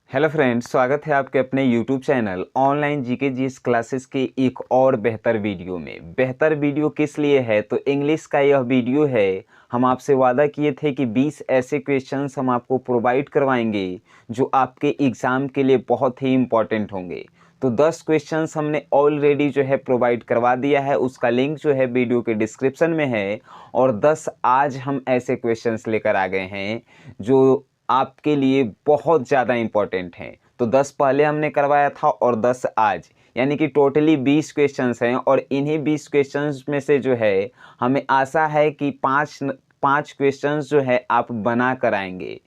Hello friends, स्वागत है आपके अपने YouTube channel online GK GS classes के एक और बेहतर वीडियो में। बेहतर वीडियो किस लिए है तो इंग्लिश का यह वीडियो है। हम आपसे वादा किए थे कि 20 ऐसे क्वेश्चंस हम आपको प्रोवाइड करवाएंगे जो आपके एग्ज़ाम के लिए बहुत ही इम्पॉर्टेंट होंगे। तो 10 क्वेश्चंस हमने ऑलरेडी जो है प्रोवाइड करवा दिया है, उसका लिंक जो है वीडियो के डिस्क्रिप्शन में है। और 10 आज हम ऐसे क्वेश्चंस लेकर आ गए हैं जो आपके लिए बहुत ज़्यादा इम्पोर्टेंट हैं। तो 10 पहले हमने करवाया था और 10 आज, यानी कि टोटली 20 क्वेश्चंस हैं। और इन्हीं 20 क्वेश्चंस में से जो है हमें आशा है कि पाँच क्वेश्चंस जो है आप बना कर आएंगे।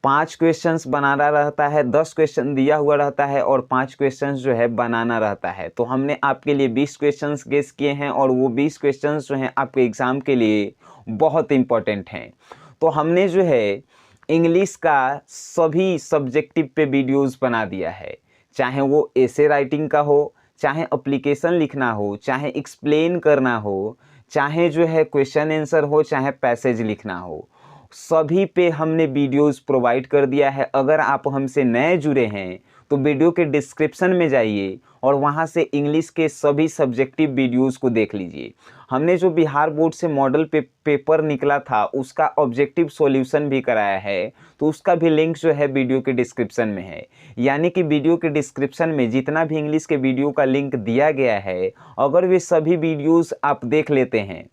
5 क्वेश्चंस बनाना रहता है, 10 क्वेश्चन दिया हुआ रहता है और 5 क्वेश्चंस जो है बनाना रहता है। तो हमने आपके लिए 20 क्वेश्चंस गेस किए हैं और वो 20 क्वेश्चंस जो हैं आपके एग्ज़ाम के लिए बहुत इम्पोर्टेंट हैं। तो हमने जो है इंग्लिश का सभी सब्जेक्टिव पे वीडियोस बना दिया है, चाहे वो एसे राइटिंग का हो, चाहे एप्लीकेशन लिखना हो, चाहे एक्सप्लेन करना हो, चाहे जो है क्वेश्चन आंसर हो, चाहे पैसेज लिखना हो, सभी पे हमने वीडियोस प्रोवाइड कर दिया है। अगर आप हमसे नए जुड़े हैं तो वीडियो के डिस्क्रिप्शन में जाइए और वहाँ से इंग्लिश के सभी सब्जेक्टिव वीडियोस को देख लीजिए। हमने जो बिहार बोर्ड से मॉडल पेपर निकला था उसका ऑब्जेक्टिव सॉल्यूशन भी कराया है, तो उसका भी लिंक जो है वीडियो के डिस्क्रिप्शन में है। यानी कि वीडियो के डिस्क्रिप्शन में जितना भी इंग्लिश के वीडियो का लिंक दिया गया है, अगर वे सभी वीडियोस आप देख लेते हैं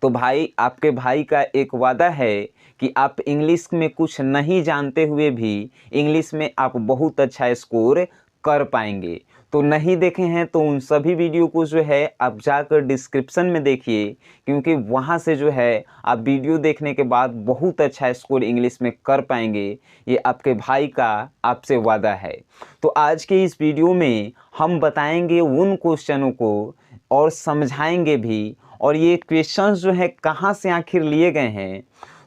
तो भाई आपके भाई का एक वादा है कि आप इंग्लिश में कुछ नहीं जानते हुए भी इंग्लिश में आप बहुत अच्छा स्कोर कर पाएंगे। तो नहीं देखे हैं तो उन सभी वीडियो को जो है आप जाकर डिस्क्रिप्शन में देखिए, क्योंकि वहाँ से जो है आप वीडियो देखने के बाद बहुत अच्छा स्कोर इंग्लिश में कर पाएंगे। ये आपके भाई का आपसे वादा है। तो आज के इस वीडियो में हम बताएंगे उन क्वेश्चनों को और समझाएंगे भी, और ये क्वेश्चंस जो है कहाँ से आखिर लिए गए हैं।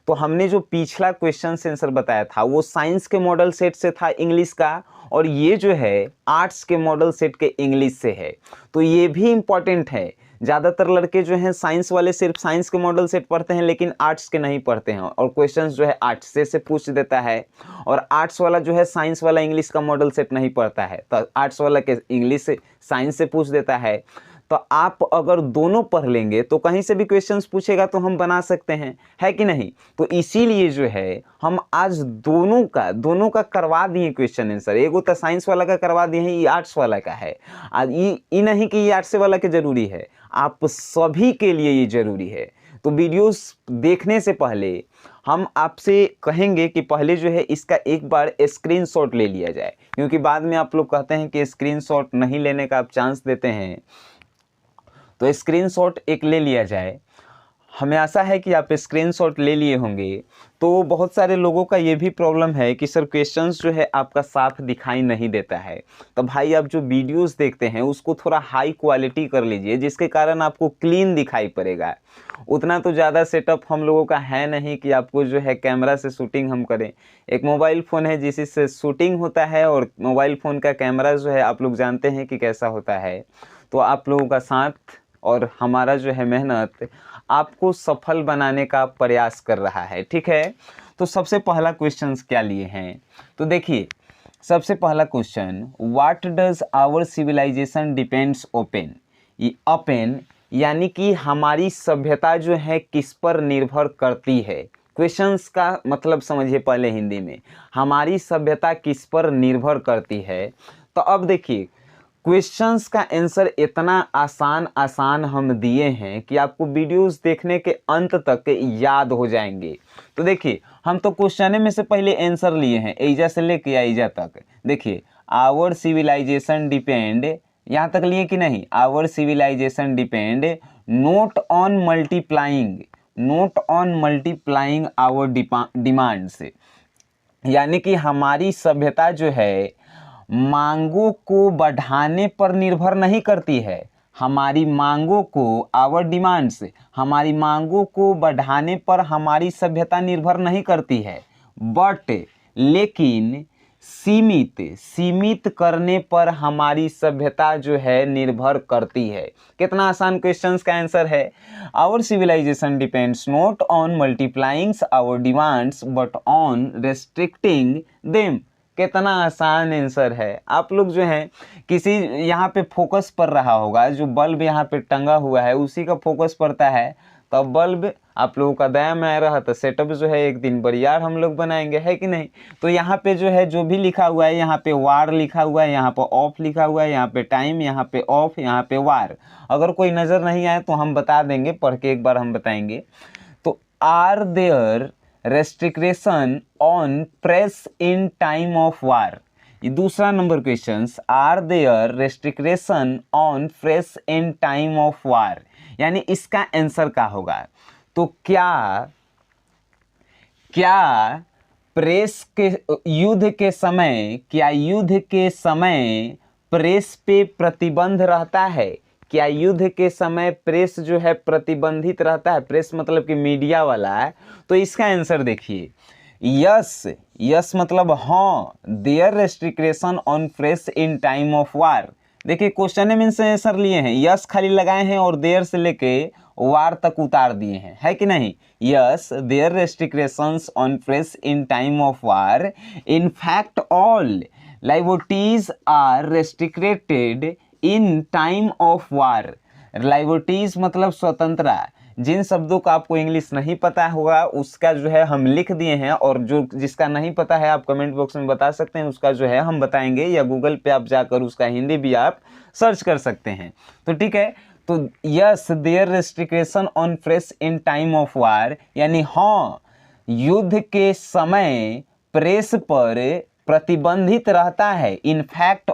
तो हमने जो पिछला क्वेश्चन आंसर बताया था वो साइंस के मॉडल सेट से था इंग्लिश का, और ये जो है आर्ट्स के मॉडल सेट के इंग्लिश से है। तो ये भी इम्पॉर्टेंट है। ज़्यादातर लड़के जो हैं साइंस वाले सिर्फ साइंस के मॉडल सेट पढ़ते हैं लेकिन आर्ट्स के नहीं पढ़ते हैं, और क्वेश्चंस जो है आर्ट्स से पूछ देता है। और आर्ट्स वाला जो है साइंस वाला इंग्लिश का मॉडल सेट नहीं पढ़ता है, तो आर्ट्स वाला के इंग्लिश से साइंस से पूछ देता है। तो आप अगर दोनों पढ़ लेंगे तो कहीं से भी क्वेश्चंस पूछेगा तो हम बना सकते हैं, है कि नहीं। तो इसीलिए जो है हम आज दोनों का करवा दिए क्वेश्चन आंसर। एगो तो साइंस वाला का करवा दिए हैं, ये आर्ट्स वाला का है। आज ये नहीं कि ये आर्ट्स वाला के जरूरी है, आप सभी के लिए ये जरूरी है। तो वीडियोस देखने से पहले हम आपसे कहेंगे कि पहले जो है इसका एक बार स्क्रीनशॉट ले लिया जाए, क्योंकि बाद में आप लोग कहते हैं कि स्क्रीनशॉट नहीं लेने का आप चांस देते हैं। तो स्क्रीनशॉट एक ले लिया जाए। हमें आशा है कि आप स्क्रीनशॉट ले लिए होंगे। तो बहुत सारे लोगों का ये भी प्रॉब्लम है कि सर क्वेश्चंस जो है आपका साफ दिखाई नहीं देता है। तो भाई आप जो वीडियोस देखते हैं उसको थोड़ा हाई क्वालिटी कर लीजिए, जिसके कारण आपको क्लीन दिखाई पड़ेगा। उतना तो ज़्यादा सेटअप हम लोगों का है नहीं कि आपको जो है कैमरा से शूटिंग हम करें। एक मोबाइल फ़ोन है जिससे शूटिंग होता है, और मोबाइल फ़ोन का कैमरा जो है आप लोग जानते हैं कि कैसा होता है। तो आप लोगों का साथ और हमारा जो है मेहनत आपको सफल बनाने का प्रयास कर रहा है, ठीक है। तो सबसे पहला क्वेश्चन क्या लिए हैं, तो देखिए सबसे पहला question, what does our civilisation depends upon. ये ओपन यानी कि हमारी सभ्यता जो है किस पर निर्भर करती है। क्वेश्चंस का मतलब समझिए पहले हिंदी में, हमारी सभ्यता किस पर निर्भर करती है। तो अब देखिए क्वेश्चंस का आंसर इतना आसान हम दिए हैं कि आपको वीडियोस देखने के अंत तक याद हो जाएंगे। तो देखिए हम तो क्वेश्चन में से पहले आंसर लिए हैं, एजा से लेके एजा तक। देखिए आवर सिविलाइजेशन डिपेंड, यहाँ तक लिए कि नहीं, our civilisation depend not on multiplying our demands, यानी कि हमारी सभ्यता जो है मांगों को बढ़ाने पर निर्भर नहीं करती है। हमारी मांगों को, आवर डिमांड्स, हमारी मांगों को बढ़ाने पर हमारी सभ्यता निर्भर नहीं करती है, बट लेकिन सीमित करने पर हमारी सभ्यता जो है निर्भर करती है। कितना आसान क्वेश्चंस का आंसर है। Our civilisation depends not on multiplying our demands but on restricting them. कितना आसान आंसर है। आप लोग जो है किसी यहाँ पे फोकस पड़ रहा होगा, जो बल्ब यहाँ पे टंगा हुआ है उसी का फोकस पड़ता है, तब बल्ब आप लोगों का दया में आ रहा था। सेटअप जो है एक दिन बरियार हम लोग बनाएंगे, है कि नहीं। तो यहाँ पे जो है जो भी लिखा हुआ है, यहाँ पे वार लिखा हुआ है, यहाँ पे ऑफ लिखा हुआ है, यहाँ पे टाइम, यहाँ पे ऑफ, यहाँ पे वार। अगर कोई नज़र नहीं आए तो हम बता देंगे, पढ़ के एक बार हम बताएंगे। तो are there restriction on press in time of war. ये दूसरा number question, are there restriction on press in time of war, यानी इसका आंसर क्या होगा। तो क्या प्रेस के युद्ध के समय, क्या युद्ध के समय प्रेस पे प्रतिबंध रहता है। क्या युद्ध के समय प्रेस जो है प्रतिबंधित रहता है। प्रेस मतलब कि मीडिया वाला है। तो इसका आंसर देखिए, यस, यस मतलब हाँ, there restriction on press in time of war. देखिए क्वेश्चन में से आंसर लिए हैं, यस खाली लगाए हैं और देयर से लेके वार तक उतार दिए हैं, है कि नहीं। Yes, there restrictions on press in time of war, in fact all liberties are restricted in time of war. Liberties मतलब स्वतंत्रता। जिन शब्दों का आपको इंग्लिश नहीं पता होगा उसका जो है हम लिख दिए हैं, और जो जिसका नहीं पता है आप कमेंट बॉक्स में बता सकते हैं, उसका जो है हम बताएंगे, या गूगल पे आप जाकर उसका हिंदी भी आप सर्च कर सकते हैं। तो ठीक है, तो yes there restriction on press in time of war, यानी हाँ युद्ध के समय प्रेस पर प्रतिबंधित रहता है। In fact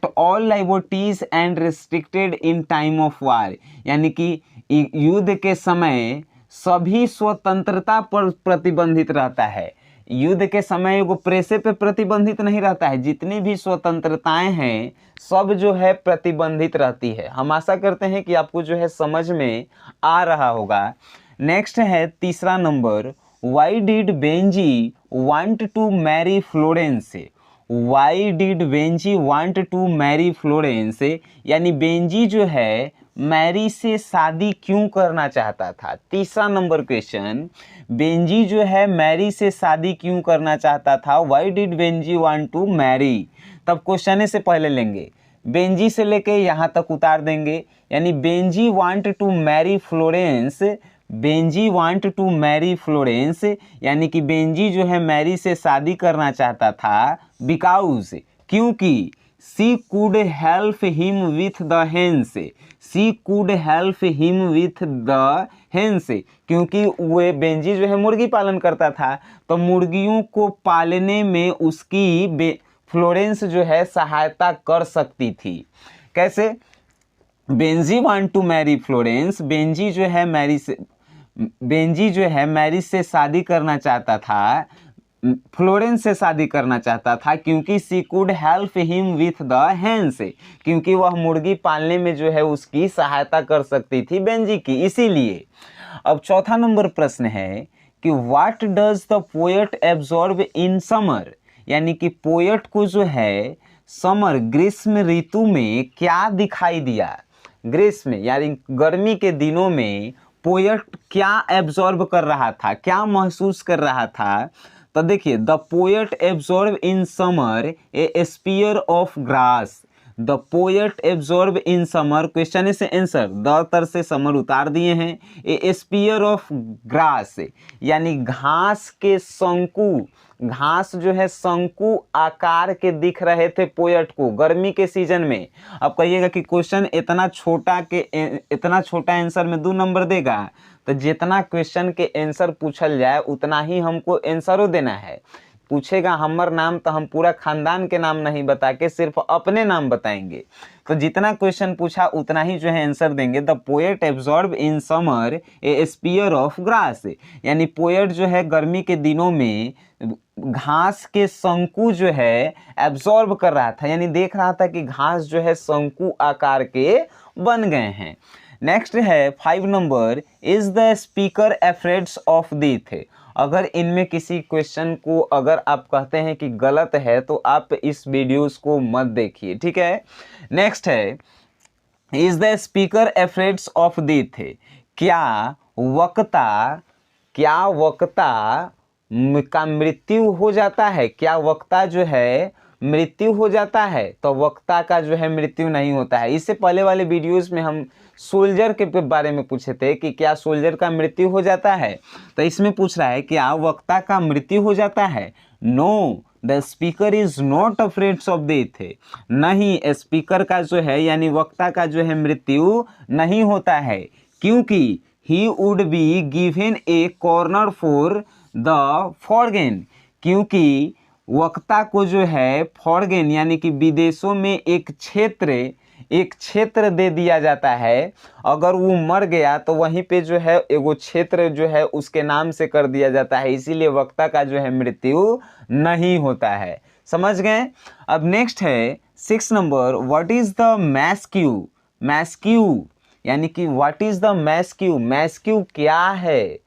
all liberties and restricted in time of war, यानी कि युद्ध के समय सभी स्वतंत्रता पर प्रतिबंधित रहता है। युद्ध के समय वो प्रेसे पे प्रतिबंधित नहीं रहता है, जितनी भी स्वतंत्रताएं हैं सब जो है प्रतिबंधित रहती है। हम आशा करते हैं कि आपको जो है समझ में आ रहा होगा। नेक्स्ट है तीसरा number, why did Benji want to marry Florence. Why did Benji want to marry Florence, यानी बेंजी जो है मैरी से शादी क्यों करना चाहता था। तीसरा नंबर क्वेश्चन, बेंजी जो है मैरी से शादी क्यों करना चाहता था। Why did Benji want to marry, तब क्वेश्चन से पहले लेंगे, बेंजी से लेके यहाँ तक उतार देंगे, यानी Benji want to marry Florence. Benji want to marry Florence, यानी कि बेंजी जो है मैरी से शादी करना चाहता था, बिकॉज क्योंकि she could help him with the hens. She could help him with the hens, क्योंकि वे बेंजी जो है मुर्गी पालन करता था, तो मुर्गियों को पालने में उसकी फ्लोरेंस जो है सहायता कर सकती थी। कैसे, Benji want to marry Florence, Benji जो है मैरी से शादी करना चाहता था, फ्लोरेंस से शादी करना चाहता था, क्योंकि she could help him with the hens, क्योंकि वह मुर्गी पालने में जो है उसकी सहायता कर सकती थी बेंजी की, इसीलिए। अब चौथा नंबर प्रश्न है कि what does the poet absorb in summer, यानी कि पोएट को जो है समर ग्रीष्म ऋतु में क्या दिखाई दिया। ग्रीष्म यानी गर्मी के दिनों में पोएट क्या एब्जॉर्ब कर रहा था, क्या महसूस कर रहा था। तो देखिए, the poet absorb in summer a spear of grass. The poet absorb in summer, question से आंसर, द तर से समर उतार दिए हैं, ए स्पीयर ऑफ ग्रास, यानी घास के शंकु, घास जो है शंकु आकार के दिख रहे थे पोएट को गर्मी के सीजन में। अब कहिएगा कि क्वेश्चन इतना छोटा आंसर में 2 नंबर देगा, तो जितना क्वेश्चन के आंसर पूछल जाए उतना ही हमको आंसरों देना है। पूछेगा हमर नाम तो हम पूरा खानदान के नाम नहीं बता के सिर्फ अपने नाम बताएंगे, तो जितना क्वेश्चन पूछा उतना ही जो है आंसर देंगे। The poet absorb in summer a spear of grass, यानी पोएट जो है गर्मी के दिनों में घास के शंकु जो है एब्जॉर्ब कर रहा था, यानी देख रहा था कि घास जो है शंकु आकार के बन गए हैं। नेक्स्ट है 5 number, is the speaker afraid of death. अगर इनमें किसी क्वेश्चन को अगर आप कहते हैं कि गलत है तो आप इस वीडियोस को मत देखिए, ठीक है। नेक्स्ट है, is the speaker afraid of death. क्या वक्ता का मृत्यु हो जाता है, क्या वक्ता जो है मृत्यु हो जाता है? तो वक्ता का जो है मृत्यु नहीं होता है। इससे पहले वाले वीडियोस में हम सोल्जर के बारे में पूछे थे कि क्या सोल्जर का मृत्यु हो जाता है, तो इसमें पूछ रहा है क्या वक्ता का मृत्यु हो जाता है? No, the speaker is not afraid of death. नहीं, स्पीकर का जो है यानी वक्ता का जो है मृत्यु नहीं होता है, क्योंकि he would be given a corner for the foreign, क्योंकि वक्ता को जो है फॉरगेन यानी कि विदेशों में एक क्षेत्र दे दिया जाता है। अगर वो मर गया तो वहीं पे जो है एगो क्षेत्र जो है उसके नाम से कर दिया जाता है, इसीलिए वक्ता का जो है मृत्यु नहीं होता है। समझ गए? अब नेक्स्ट है 6 नंबर, व्हाट इज द मैस्क्यू? मैस्क्यू यानी कि व्हाट इज द मैस्क्यू? मैस्क्यू क्या है?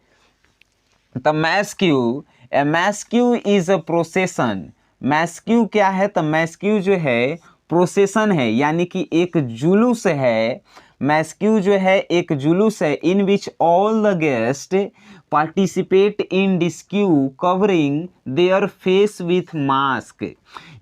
The मैस्क्यू, A masque is a प्रोसेसन। मैस्क्यू क्या है? तो मैस्क्यू जो है प्रोसेसन है, यानी कि एक जुलूस है। मैस्क्यू जो है एक जुलूस है, in which all the guest participate in disguise covering their face with mask.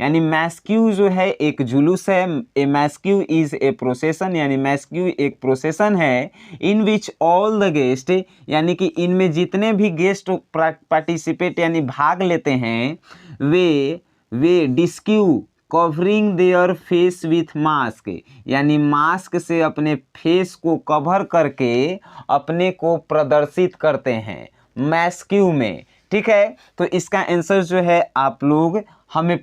यानी मैस्क्यू जो है एक जुलूस है, ए मैस्क्यू इज ए प्रोसेसन, यानी मैस्क्यू एक प्रोसेसन है, in which all the guest यानी कि इनमें जितने भी गेस्ट पार्टिसिपेट यानी भाग लेते हैं वे disguise covering their face with mask, यानी मास्क से अपने फेस को कवर करके अपने को प्रदर्शित करते हैं मैस्क्यू में। ठीक है, तो इसका आंसर जो है आप लोग हमें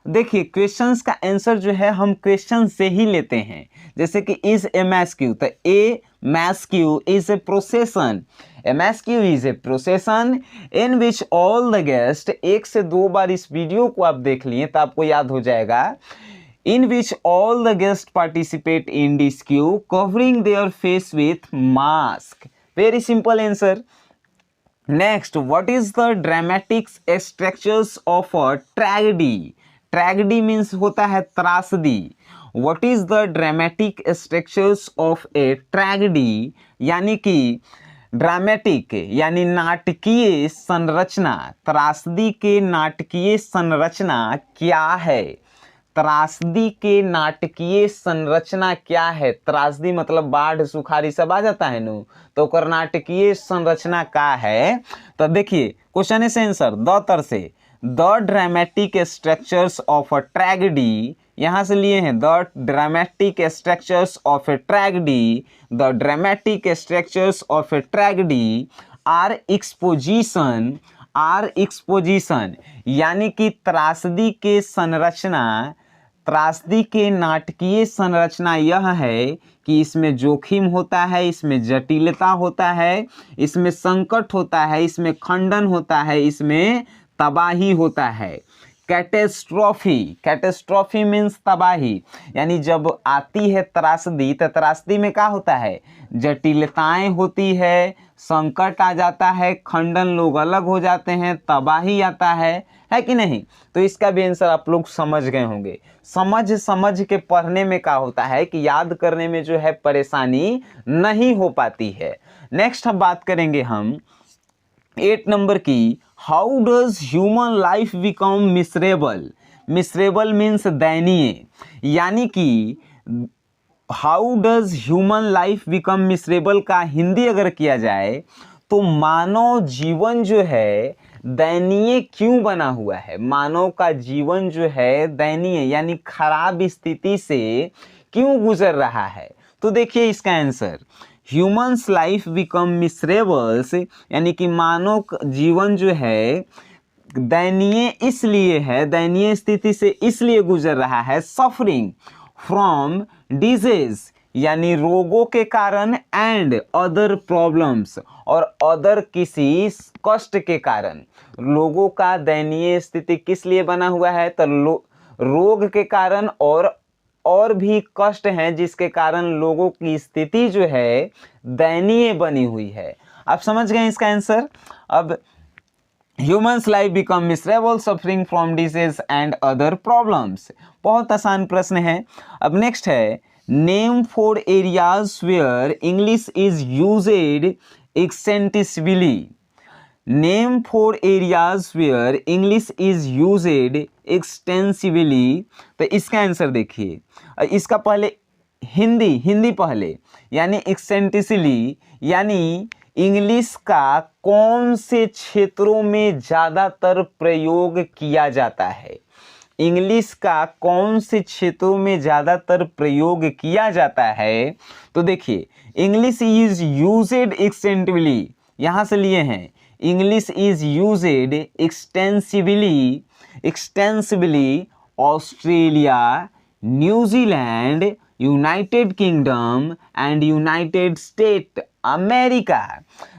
देखिए, क्वेश्चंस का आंसर जो है हम क्वेश्चन से ही लेते हैं। जैसे कि इज ए मैस्क्यू, तो a masque is a procession. A masque is a procession in which all the guest, 1 से 2 बार इस वीडियो को आप देख लिए तो आपको याद हो जाएगा। In which all the guest participate in disguise covering their face with mask. Very simple answer. Next, what is the dramatic structures of a tragedy? Tragedy means होता है त्रासदी। What is the dramatic structures of a tragedy? यानी कि dramatic यानी नाटकीय संरचना, त्रासदी के नाटकीय संरचना क्या है? त्रासदी के नाटकीय संरचना क्या है? त्रासदी मतलब बाढ़ सुखाड़ी सब आ जाता है नु, तो ओकर नाटकीय संरचना का है? तो देखिए क्वेश्चन है आंसर द तर से, the dramatic structures of a tragedy, यहाँ से लिए हैं the dramatic structures of a tragedy, the dramatic structures of a tragedy are exposition, यानी कि त्रासदी के संरचना, त्रासदी के नाटकीय संरचना यह है कि इसमें जोखिम होता है, इसमें जटिलता होता है, इसमें संकट होता है, इसमें खंडन होता है, इसमें तबाही होता है। कैटेस्ट्रॉफी, कैटेस्ट्रॉफी मीन्स तबाही, यानी जब आती है त्रासदी तो त्रासदी में क्या होता है? जटिलताएं होती है, संकट आ जाता है, खंडन, लोग अलग हो जाते हैं, तबाही आता है कि नहीं? तो इसका भी आंसर आप लोग समझ गए होंगे। समझ के पढ़ने में क्या होता है कि याद करने में जो है परेशानी नहीं हो पाती है। नेक्स्ट हम बात करेंगे हम 8 नंबर की, how does human life become miserable? Miserable means दयनीय, यानी कि how does human life become miserable का हिंदी अगर किया जाए तो मानव जीवन जो है दयनीय क्यों बना हुआ है? मानव का जीवन जो है दयनीय यानी खराब स्थिति से क्यों गुजर रहा है? तो देखिए इसका आंसर, ह्यूमन्स लाइफ बिकम मिसरेबल्स, यानी कि मानव जीवन जो है दयनीय इसलिए है, दयनीय स्थिति से इसलिए गुजर रहा है, सफरिंग फ्रॉम डिजीज यानी रोगों के कारण, एंड अदर प्रॉब्लम्स और अदर किसी कष्ट के कारण। लोगों का दयनीय स्थिति किस लिए बना हुआ है? तो रोग के कारण और भी कष्ट हैं जिसके कारण लोगों की स्थिति जो है दयनीय बनी हुई है। आप समझ गए इसका आंसर? अब humans life become miserable suffering from disease and other problems, बहुत आसान प्रश्न है। अब नेक्स्ट है, name for areas where English is used extensively. Name for areas where English is used extensively. तो इसका आंसर देखिए, इसका पहले हिंदी पहले, यानी एक्सटेंसिवली यानी इंग्लिश का कौन से क्षेत्रों में ज़्यादातर प्रयोग किया जाता है। इंग्लिश का कौन से क्षेत्रों में ज़्यादातर प्रयोग किया जाता है। तो देखिए, इंग्लिश इज यूज्ड एक्सटेंसिवली, यहाँ से लिए हैं, English is used extensively Australia, New Zealand, United kingdom and United state America.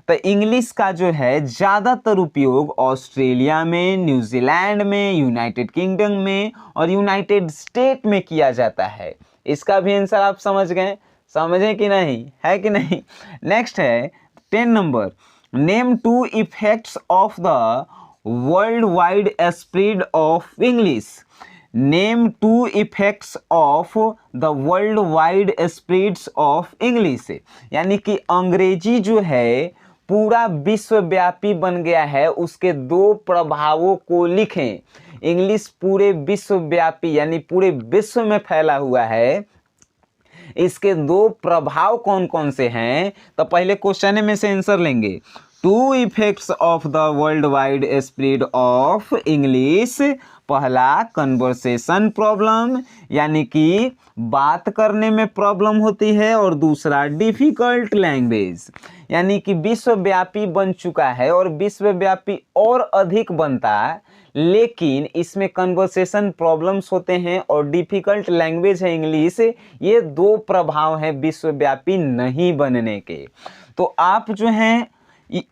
तो इंग्लिश का जो है ज़्यादातर उपयोग ऑस्ट्रेलिया में, न्यूजीलैंड में, यूनाइटेड किंगडम में और यूनाइटेड स्टेट में किया जाता है। इसका भी आंसर आप समझे कि नहीं, है कि नहीं। नेक्स्ट है 10 number, name 2 effects of the world wide spread of English. Name 2 effects of the world wide spreads of English, यानी कि अंग्रेजी जो है पूरा विश्वव्यापी बन गया है, उसके 2 प्रभावों को लिखें। इंग्लिश पूरे विश्वव्यापी यानी पूरे विश्व में फैला हुआ है, इसके 2 प्रभाव कौन कौन से हैं। तो पहले क्वेश्चन में से आंसर लेंगे। 2 effects of the world wide spread of English, पहला कन्वर्सेशन प्रॉब्लम, यानी कि बात करने में प्रॉब्लम होती है, और दूसरा डिफिकल्ट लैंग्वेज, यानी कि विश्वव्यापी बन चुका है और विश्वव्यापी और अधिक बनता है, लेकिन इसमें कन्वर्सेशन प्रॉब्लम्स होते हैं और डिफिकल्ट लैंग्वेज है इंग्लिश। ये 2 प्रभाव हैं विश्वव्यापी नहीं बनने के। तो आप जो हैं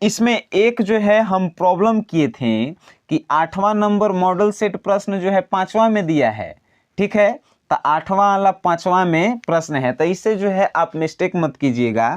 इसमें एक जो है हम प्रॉब्लम किए थे कि 8वां नंबर मॉडल सेट प्रश्न जो है 5वां में दिया है, ठीक है। तो 8वां वाला 5वां में प्रश्न है, तो इससे जो है आप मिस्टेक मत कीजिएगा।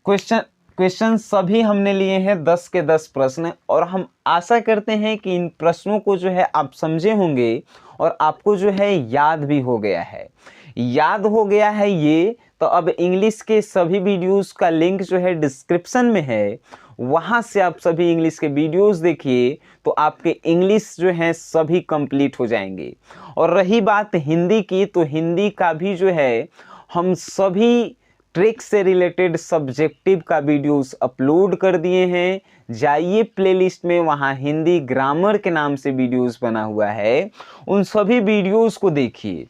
क्वेश्चन सभी हमने लिए हैं 10 के 10 प्रश्न, और हम आशा करते हैं कि इन प्रश्नों को जो है आप समझे होंगे और आपको जो है याद भी हो गया है। ये तो अब इंग्लिश के सभी वीडियोस का लिंक जो है डिस्क्रिप्शन में है, वहाँ से आप सभी इंग्लिश के वीडियोस देखिए, तो आपके इंग्लिश जो है सभी कंप्लीट हो जाएंगे। और रही बात हिंदी की, तो हिंदी का भी जो है हम सभी ट्रिक से रिलेटेड सब्जेक्टिव का वीडियोस अपलोड कर दिए हैं। जाइए प्लेलिस्ट में, वहाँ हिंदी ग्रामर के नाम से वीडियोस बना हुआ है, उन सभी वीडियोस को देखिए।